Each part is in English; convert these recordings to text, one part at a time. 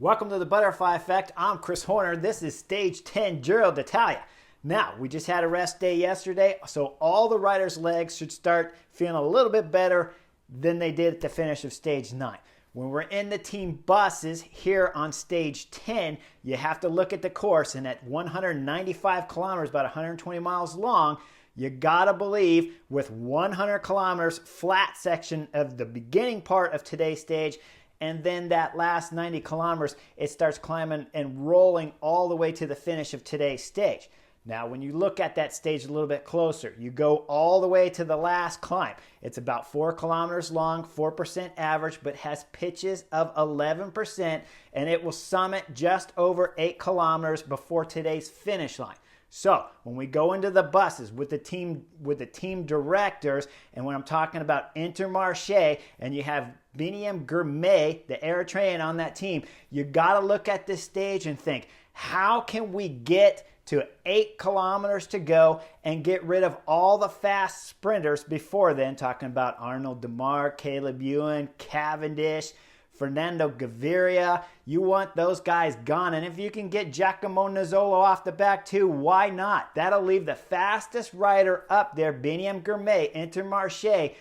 Welcome to the Butterfly Effect. I'm Chris Horner. This is Stage 10 Giro d'Italia. Now, we just had a rest day yesterday, so all the riders' legs should start feeling a little bit better than they did at the finish of Stage 9. When we're in the team buses here on Stage 10, you have to look at the course, and at 195 kilometers, about 120 miles long, you gotta believe with 100 kilometers flat section of the beginning part of today's stage, and then that last 90 kilometers, it starts climbing and rolling all the way to the finish of today's stage. Now, when you look at that stage a little bit closer, you go all the way to the last climb. It's about 4 kilometers long, 4% average, but has pitches of 11%, and it will summit just over 8 kilometers before today's finish line. So when we go into the buses with the team directors, and when I'm talking about Intermarché, and you have Biniam Girmay, the Eritrean on that team, you got to look at this stage and think, how can we get to 8 kilometers to go and get rid of all the fast sprinters before then, talking about Arnaud Démare, Caleb Ewan, Cavendish, Fernando Gaviria. You want those guys gone. And if you can get Giacomo Nizzolo off the back too, why not? That'll leave the fastest rider up there, Biniam Girmay, Intermarché,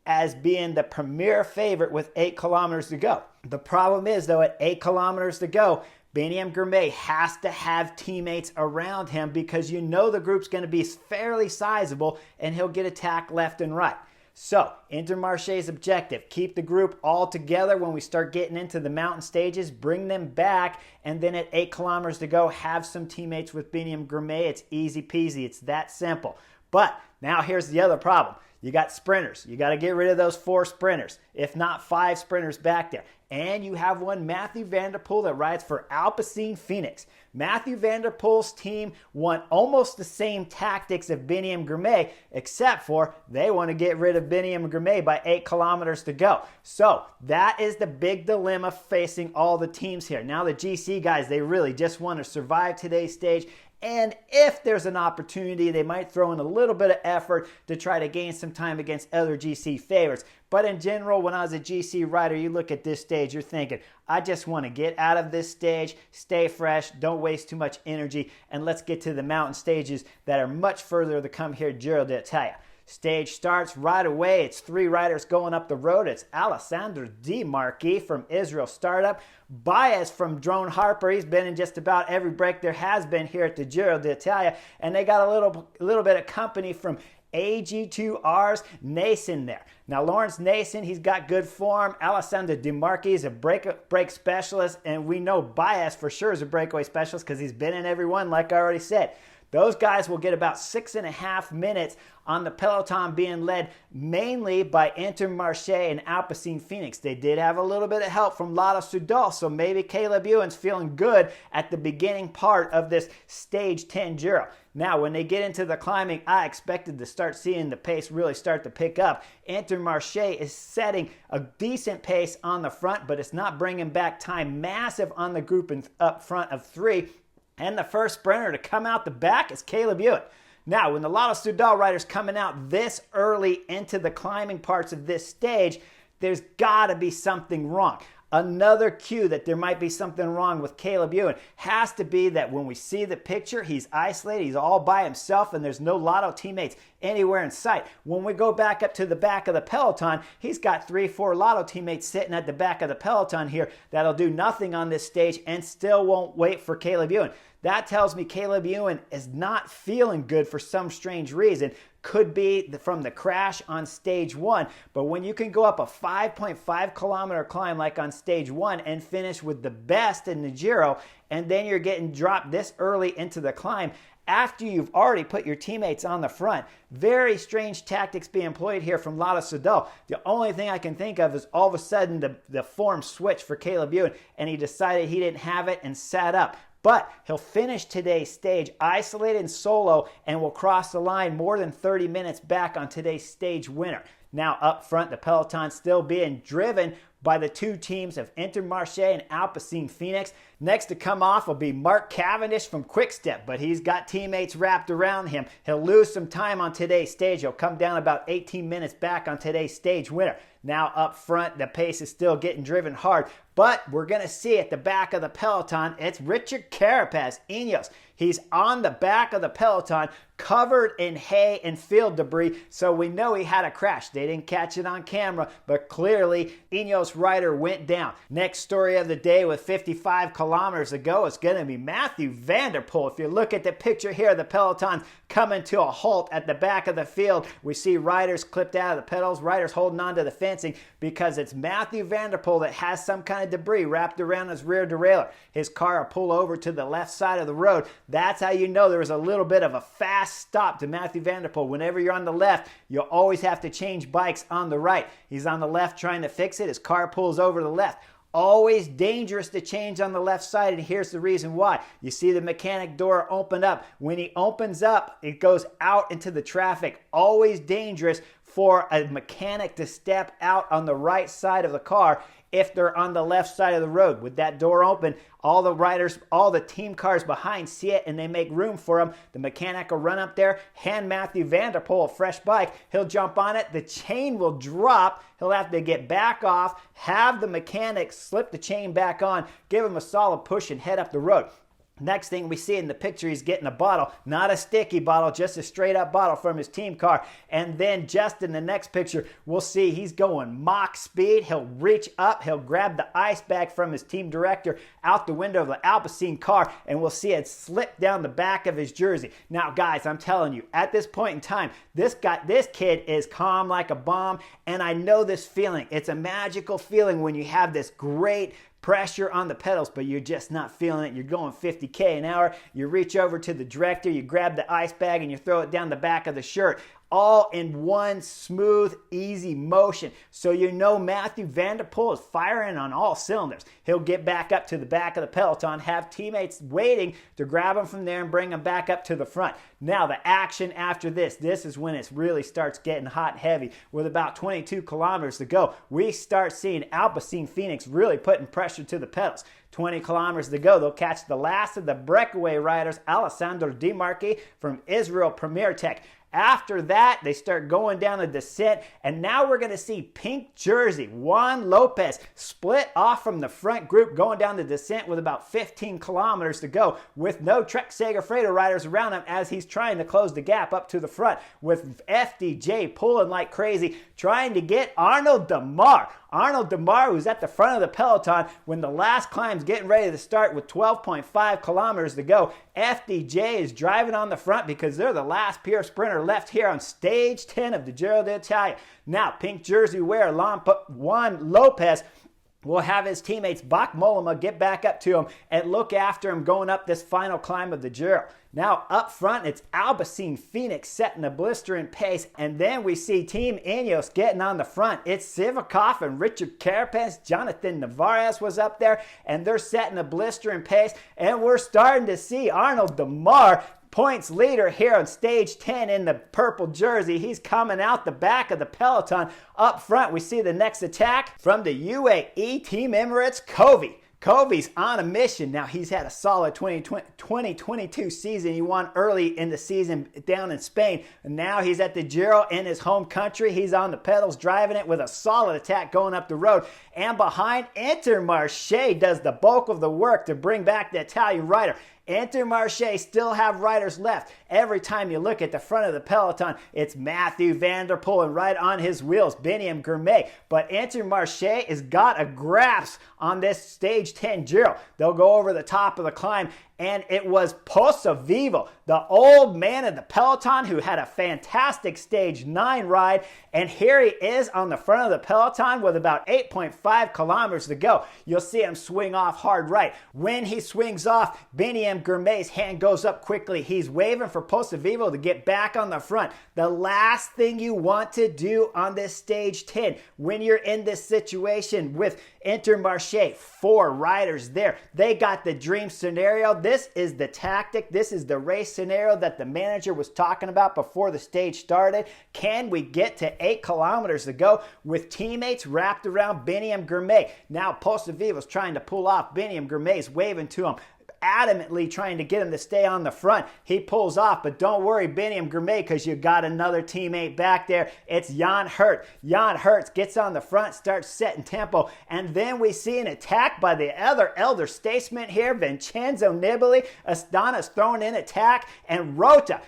as being the premier favorite with 8 kilometers to go. The problem is, though, at 8 kilometers to go, Biniam Girmay has to have teammates around him because you know the group's going to be fairly sizable and he'll get attacked left and right. So, Intermarché's objective, keep the group all together when we start getting into the mountain stages, bring them back, and then at 8 kilometers to go, have some teammates with Biniam Girmay. It's easy peasy. It's that simple. But now here's the other problem. You got sprinters. You got to get rid of those 4 sprinters, if not 5 sprinters back there. And you have one, Mathieu van der Poel, that rides for Alpecin Phoenix. Mathieu van der Poel's team want almost the same tactics of Biniam Girmay, except for they want to get rid of Biniam Girmay by 8 kilometers to go. So that is the big dilemma facing all the teams here. Now the GC guys, they really just want to survive today's stage. And if there's an opportunity, they might throw in a little bit of effort to try to gain some time against other GC favorites. But in general, when I was a GC rider, you look at this stage, you're thinking, I just want to get out of this stage, stay fresh, don't waste too much energy, and let's get to the mountain stages that are much further to come here at Giro d'Italia. Stage starts right away. It's 3 riders going up the road. It's Alessandro Di Marchi from Israel Startup. Baez from Drone Harper. He's been in just about every break there has been here at the Giro d'Italia. And they got a little bit of company from AG2R's Nason there. Now, Lawrence Nason, he's got good form. Alessandro Di Marchi is a break specialist. And we know Baez for sure is a breakaway specialist because he's been in every one, like I already said. Those guys will get about 6.5 minutes on the peloton, being led mainly by Intermarché and Alpecin Phoenix. They did have a little bit of help from Lotto Soudal, so maybe Caleb Ewan's feeling good at the beginning part of this Stage 10 Giro. Now, when they get into the climbing, I expected to start seeing the pace really start to pick up. Intermarché is setting a decent pace on the front, but it's not bringing back time. Massive on the group up front of 3. And the first sprinter to come out the back is Caleb Ewan. Now, when the Lotto Soudal rider's coming out this early into the climbing parts of this stage, there's got to be something wrong. Another cue that there might be something wrong with Caleb Ewan has to be that when we see the picture, he's isolated, he's all by himself, and there's no Lotto teammates anywhere in sight. When we go back up to the back of the peloton, he's got 3-4 Lotto teammates sitting at the back of the peloton here that'll do nothing on this stage and still won't wait for Caleb Ewan. That tells me Caleb Ewan is not feeling good for some strange reason. Could be from the crash on Stage 1. But when you can go up a 5.5 kilometer climb like on Stage 1 and finish with the best in the Giro, and then you're getting dropped this early into the climb after you've already put your teammates on the front. Very strange tactics being employed here from Lotto Soudal. The only thing I can think of is all of a sudden the form switched for Caleb Ewan and he decided he didn't have it and sat up. But he'll finish today's stage isolated and solo and will cross the line more than 30 minutes back on today's stage winner. Now up front, the peloton still being driven by the 2 teams of Intermarché and Alpecin Phoenix. Next to come off will be Mark Cavendish from Quickstep, but he's got teammates wrapped around him. He'll lose some time on today's stage. He'll come down about 18 minutes back on today's stage winner. Now up front, the pace is still getting driven hard. But we're going to see at the back of the peloton, it's Richard Carapaz, Ineos. He's on the back of the peloton, covered in hay and field debris, so we know he had a crash. They didn't catch it on camera, but clearly Ineos rider went down. Next story of the day with 55 kilometers to go is going to be Matthew van der Poel. If you look at the picture here, the peloton coming to a halt at the back of the field. We see riders clipped out of the pedals, riders holding on to the fencing because it's Matthew van der Poel that has some kind of debris wrapped around his rear derailleur. His car will pull over to the left side of the road. That's how you know there was a little bit of a fast stop to Matthew van der Poel. Whenever you're on the left, you'll always have to change bikes on the right. He's on the left trying to fix it. His car pulls over to the left. Always dangerous to change on the left side, and here's the reason why. You see the mechanic door open up. When he opens up, it goes out into the traffic. Always dangerous for a mechanic to step out on the right side of the car if they're on the left side of the road. With that door open, all the riders, all the team cars behind see it and they make room for him. The mechanic will run up there, hand Matthew van der Poel a fresh bike. He'll jump on it. The chain will drop. He'll have to get back off, have the mechanic slip the chain back on, give him a solid push and head up the road. Next thing we see in the picture, he's getting a bottle, not a sticky bottle, just a straight up bottle from his team car. And then just in the next picture, we'll see he's going Mach speed. He'll reach up, he'll grab the ice bag from his team director out the window of the Alpecin car, and we'll see it slip down the back of his jersey. Now guys, I'm telling you, at this point in time, this kid is calm like a bomb, and I know this feeling. It's a magical feeling when you have this great pressure on the pedals, but you're just not feeling it. You're going 50K an hour. You reach over to the director, you grab the ice bag, and you throw it down the back of the shirt. All in one smooth, easy motion. So you know Matthew van der Poel is firing on all cylinders. He'll get back up to the back of the peloton, have teammates waiting to grab him from there and bring him back up to the front. Now the action after this is when it really starts getting hot and heavy. With about 22 kilometers to go, we start seeing Alpecin Phoenix really putting pressure to the pedals. 20 kilometers to go, they'll catch the last of the breakaway riders, Alessandro Di Marchi from Israel Premier Tech. After that, they start going down the descent, and now we're going to see pink jersey, Juan Lopez, split off from the front group going down the descent with about 15 kilometers to go with no Trek Segafredo riders around him as he's trying to close the gap up to the front with FDJ pulling like crazy, trying to get Arnaud Démare. Arnaud Démare, who's at the front of the peloton when the last climb's getting ready to start with 12.5 kilometers to go. FDJ is driving on the front because they're the last pure sprinter left here on stage 10 of the Giro d'Italia. Now, pink jersey wearer Juan Lopez will have his teammates Bach Mollema get back up to him and look after him going up this final climb of the Giro. Now up front, it's Alpecin Phoenix setting a blistering pace, and then we see Team Ineos getting on the front. It's Sivakov and Richard Carapaz. Jonathan Navarez was up there, and they're setting a blistering pace, and we're starting to see Arnaud Démare, points leader here on stage 10 in the purple jersey. He's coming out the back of the peloton. Up front, we see the next attack from the UAE Team Emirates, Covey. Covey's on a mission. Now, he's had a solid 2022 season. He won early in the season down in Spain. And now he's at the Giro in his home country. He's on the pedals, driving it with a solid attack going up the road. And behind, Intermarché does the bulk of the work to bring back the Italian rider. Intermarché still have riders left. Every time you look at the front of the peloton, it's Matthew van der Poel, and right on his wheels, Biniam Girmay. But Intermarché has got a grasp on this stage 10 Giro. They'll go over the top of the climb, and it was Pozzovivo, the old man of the peloton who had a fantastic stage 9 ride, and here he is on the front of the peloton with about 8.5 kilometers to go. You'll see him swing off hard right. When he swings off, Biniam Girmay's hand goes up quickly. He's waving for Pozzovivo to get back on the front. The last thing you want to do on this stage 10 when you're in this situation with Intermarché, 4 riders there. They got the dream scenario. This is the tactic. This is the race scenario that the manager was talking about before the stage started. Can we get to 8 kilometers to go with teammates wrapped around Biniam Girmay? Now Pozzovivo's trying to pull off. Biniam Girmay's waving to him. adamantly trying to get him to stay on the front. He pulls off, but don't worry, Biniam Gourmet, because you got another teammate back there. It's Jan Hurt. Jan Hurt gets on the front, starts setting tempo, and then we see an attack by the other elder statesman here, Vincenzo Nibali. Astana's throwing in attack, and Rota,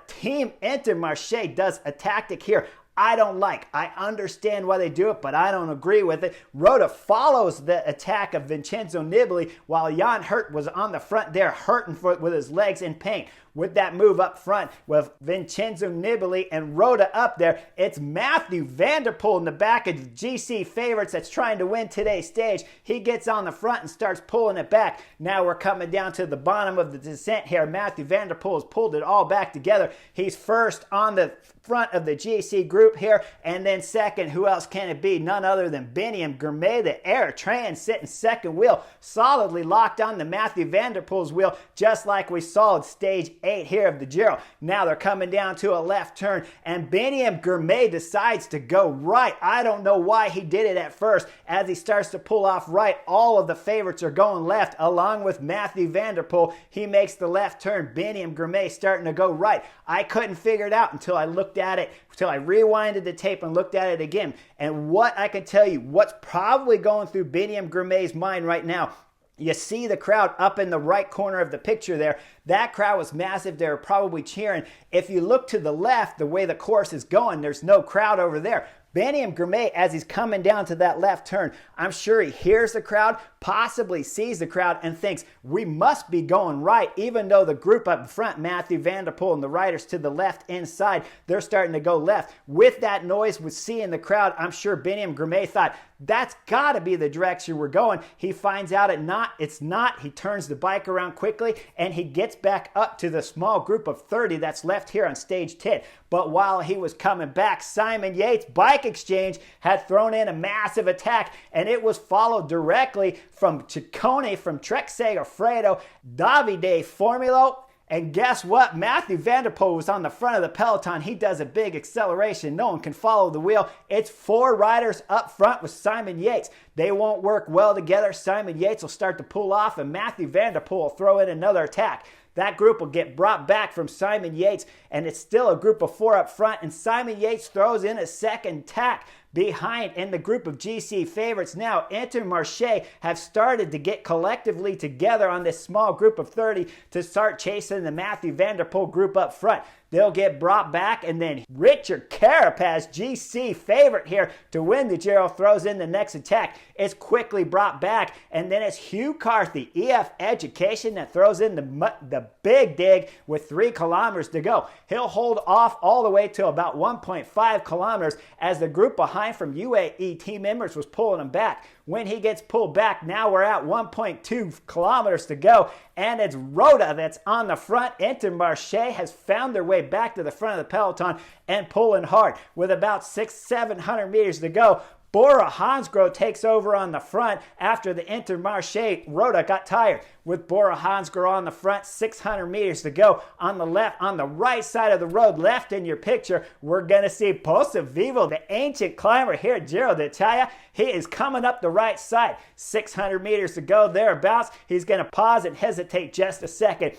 Team Intermarché does a tactic here I don't like. I understand why they do it, but I don't agree with it. Rota follows the attack of Vincenzo Nibali while Jan Hurt was on the front there hurting with his legs in pain. With that move up front with Vincenzo Nibali and Rota up there, it's Mathieu van der Poel in the back of the GC favorites that's trying to win today's stage. He gets on the front and starts pulling it back. Now we're coming down to the bottom of the descent here. Mathieu van der Poel has pulled it all back together. He's first on the front of the GC group here, and then second, who else can it be? None other than Biniam Gourmet, the Eritrean, sitting second wheel, solidly locked on the Mathieu van der Poel's wheel, just like we saw at stage 8 here of the Giro. Now they're coming down to a left turn, and Biniam Gourmet decides to go right. I don't know why he did it at first. As he starts to pull off right, all of the favorites are going left, along with Mathieu van der Poel. He makes the left turn. Biniam Gourmet starting to go right. I couldn't figure it out until I looked at it, until I rewinded the tape and looked at it again. And what I can tell you, what's probably going through Biniam Gourmet's mind right now, you see the crowd up in the right corner of the picture there. That crowd was massive. They were probably cheering. If you look to the left, the way the course is going, there's no crowd over there. Biniam Gourmet, as he's coming down to that left turn, I'm sure he hears the crowd, possibly sees the crowd, and thinks, we must be going right, even though the group up front, Mathieu van der Poel and the riders to the left inside, they're starting to go left. With that noise, with seeing the crowd, I'm sure Biniam Gourmet thought, that's got to be the direction we're going. He finds out it's not. He turns the bike around quickly, and he gets back up to the small group of 30 that's left here on stage 10. But while he was coming back, Simon Yates, Bike Exchange, had thrown in a massive attack, and it was followed directly from Ciccone, from Trek Segafredo, Davide Formulo. And guess what? Mathieu van der Poel was on the front of the peloton. He does a big acceleration. No one can follow the wheel. It's 4 riders up front with Simon Yates. They won't work well together. Simon Yates will start to pull off, and Mathieu van der Poel will throw in another attack. That group will get brought back from Simon Yates, and it's still a group of 4 up front, and Simon Yates throws in a second attack behind in the group of GC favorites. Now, Intermarché have started to get collectively together on this small group of 30 to start chasing the Mathieu van der Poel group up front. They'll get brought back, and then Richard Carapaz, GC favorite here to win the Giro, throws in the next attack. It's quickly brought back, and then it's Hugh Carthy, EF Education, that throws in the big dig with 3 kilometers to go. He'll hold off all the way to about 1.5 kilometers as the group behind from UAE team members was pulling him back. When he gets pulled back, now we're at 1.2 kilometers to go, and it's Rota that's on the front. Intermarché has found their way back to the front of the peloton and pulling hard. With about 600-700 meters to go, Bora Hansgrohe takes over on the front after the Intermarché. Rota got tired. With Bora Hansgrohe on the front, 600 meters to go. On the left, on the right side of the road, left in your picture, we're going to see Posto Vivo, the ancient climber here at Giro d'Italia. He is coming up the right side. 600 meters to go, thereabouts. He's going to pause and hesitate just a second.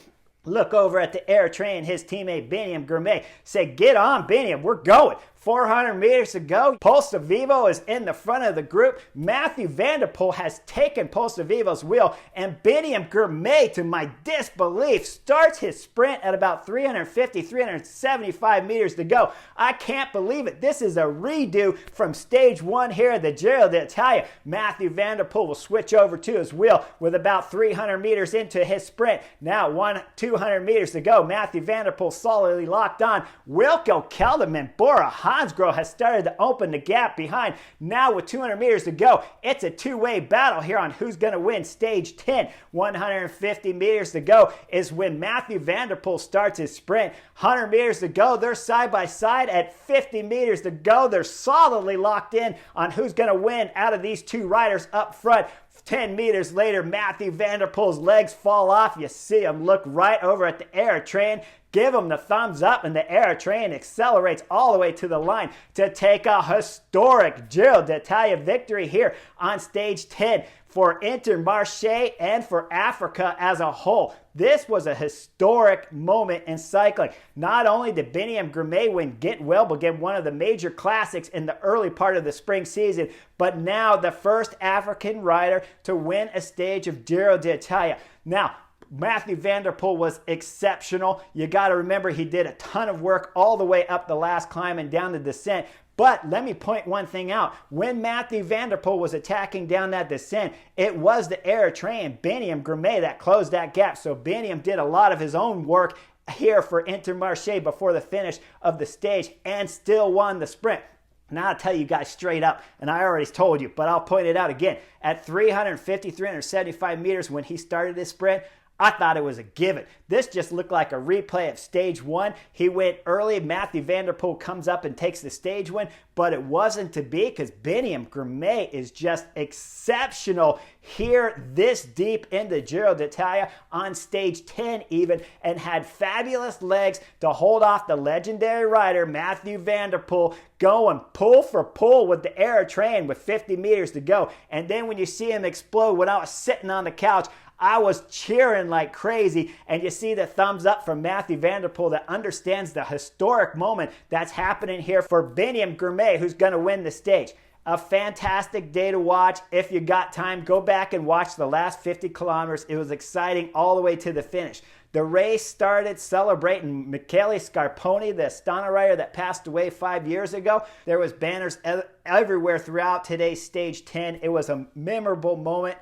Look over at the Eritrean, his teammate Biniam Gourmet. Say, get on, Biniam, we're going. 400 meters to go. Posto Vivo is in the front of the group. Mathieu van der Poel has taken Posto Vivo's wheel, and Biniam Gourmet, to my disbelief, starts his sprint at about 350, 375 meters to go. I can't believe it. This is a redo from stage 1 here at the Giro d'Italia. Mathieu van der Poel will switch over to his wheel with about 300 meters into his sprint. Now 200 meters to go. Mathieu van der Poel solidly locked on. Wilco Kelderman, Bora Hansgrohe has started to open the gap behind. Now with 200 meters to go, it's a two-way battle here on who's going to win stage 10. 150 meters to go is when Mathieu van der Poel starts his sprint. 100 meters to go, they're side by side. At 50 meters to go, they're solidly locked in on who's going to win out of these 2 riders up front. 10 meters later, Mathieu van der Poel's legs fall off. You see him look right over at the Eritrean. give him the thumbs up, and the Air Train accelerates all the way to the line to take a historic Giro d'Italia victory here on stage 10 for Intermarché and for Africa as a whole. This was a historic moment in cycling. Not only did Biniam Girmay win Get Well, but get one of the major classics in the early part of the spring season, but now the first African rider to win a stage of Giro d'Italia. Now, Mathieu van der Poel was exceptional. You got to remember he did a ton of work all the way up the last climb and down the descent. But let me point one thing out. When Mathieu van der Poel was attacking down that descent, it was the Air Train, Biniam Girmay, that closed that gap. So Biniam did a lot of his own work here for Intermarché before the finish of the stage and still won the sprint. Now I'll tell you guys straight up, and I already told you, but I'll point it out again. At 375 meters when he started this sprint, I thought it was a given. This just looked like a replay of stage 1. He went early. Mathieu van der Poel comes up and takes the stage win, but it wasn't to be because Biniam Girmay is just exceptional here this deep into Giro d'Italia on stage 10 even, and had fabulous legs to hold off the legendary rider Mathieu van der Poel, going pull for pull with the Air Train with 50 meters to go. And then when you see him explode, when I was sitting on the couch, I was cheering like crazy, and you see the thumbs up from Mathieu van der Poel that understands the historic moment that's happening here for Biniam Girmay, who's going to win the stage. A fantastic day to watch. If you got time, go back and watch the last 50 kilometers. It was exciting all the way to the finish. The race started celebrating Michele Scarponi, the Astana rider that passed away 5 years ago. There was banners everywhere throughout today's stage 10. It was a memorable moment.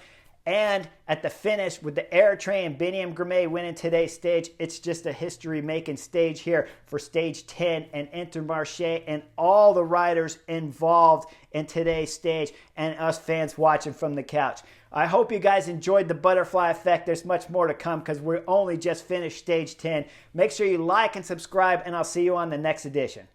And at the finish, with the Air Train, Biniam Girmay winning today's stage, it's just a history-making stage here for stage 10 and Intermarché and all the riders involved in today's stage and us fans watching from the couch. I hope you guys enjoyed the butterfly effect. There's much more to come because we're only just finished stage 10. Make sure you like and subscribe, and I'll see you on the next edition.